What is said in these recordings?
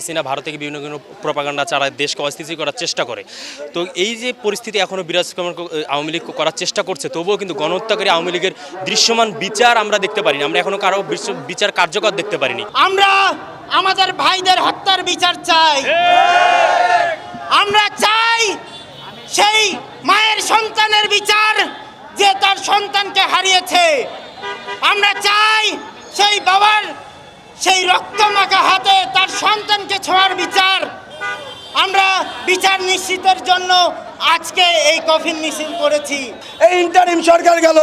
হাসিনা ভারত থেকে বিভিন্ন প্রপাগান্ডা চালায়, দেশকে অস্থিতিশীল করার চেষ্টা করে। তো এই যে পরিস্থিতি এখনও বিরাজমান আওয়ামী লীগ করার চেষ্টা করছে, তবুও কিন্তু গণহত্যাকারী আওয়ামী লীগের দৃশ্যমান বিচার আমরা দেখতে পারিনি। আমরা এখনও কারো বিচার কার্যকর দেখতে পারিনি। আমরা আমাদের ভাইদের হত্যার বিচার চাই। আমরা চাই সেই মায়ের সন্তানের বিচার যে তার সন্তানকে হারিয়েছে। আমরা চাই সেই বাবার সেই রক্তমাখা হাতে তার সন্তানকে ছোঁয়ার বিচার। আমরা বিচার নিশ্চিতের জন্য আজকে এই কফিন মিছিল করেছি। এই ইন্টারিম সরকার গেল,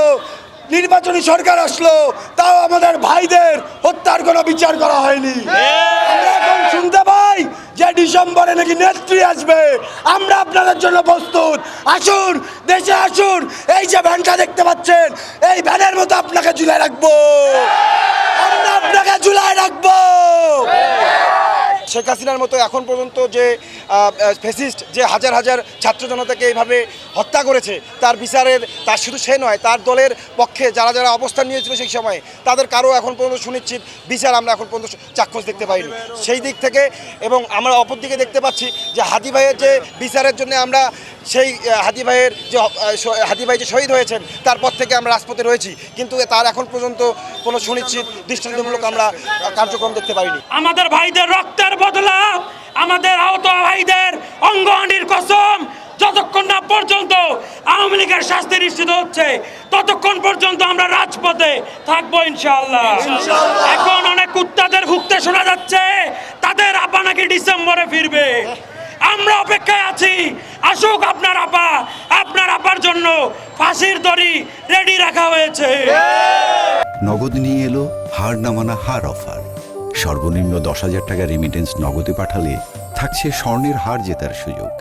নির্বাচনী সরকার আসলো, তাও আমাদের ভাইদের হত্যার কোনো বিচার করা হয়নি। আমরা এখন শুনতে পাই যে ডিসেম্বরে নাকি নেত্রী আসবে। আমরা আপনাদের জন্য প্রস্তুত। আসুন, দেশে আসুন। এই যে ভ্যানটা দেখতে পাচ্ছেন, এই ভ্যানের মতো আপনাকে ঝুলায় রাখবো। আমরা আপনাকে ঝুলায় রাখবো। শেখ হাসিনার মতো এখন পর্যন্ত যে ফ্যাসিস্ট যে হাজার হাজার ছাত্র জনতাকে এইভাবে হত্যা করেছে, তার বিচারের তার শুধু সে নয়, তার দলের পক্ষে যারা যারা অবস্থান নিয়েছিল সেই সময় তাদের কারো এখন পর্যন্ত সুনিশ্চিত বিচার আমরা এখন পর্যন্ত চাক্ষুষ দেখতে পাইনি। সেই দিক থেকে এবং আমরা অপর দিকে দেখতে পাচ্ছি যে হাদি ভাইয়ের যে বিচারের জন্য আমরা সেই হাদি ভাই যে শহীদ হয়েছেন তারপর থেকে আমরা রাজপথে রয়েছি, কিন্তু তার এখন পর্যন্ত কোনো সুনিশ্চিত দৃষ্টান্তমূলক আমরা কার্যক্রম দেখতে পাইনি। আমাদের ভাইদের রক্তের বদলা আমাদের আহত ভাইদের অঙ্গহানির কসম যতক্ষণ না পর্যন্ত আওয়ামী লীগের শাস্তি নিশ্চিত হচ্ছে ততক্ষণ পর্যন্ত আমরা রাজপথে থাকবো ইনশাআল্লাহ। এখন অনেক কুত্তাদের ভুগতে শোনা যাচ্ছে, তাদের আপা নাকি ডিসেম্বরে ফিরবে। আমরা অপেক্ষায় আছি, আসুক আপনার আপা। আপনার আপার জন্য ফাঁসির দড়ি রেডি রাখা হয়েছে। নগদ নিয়ে এলো হার না মানা হার অফার। সর্বনিম্ন 10,000 টাকা রেমিটেন্স নগদে পাঠালে থাকছে স্বর্ণের হার জেতার সুযোগ।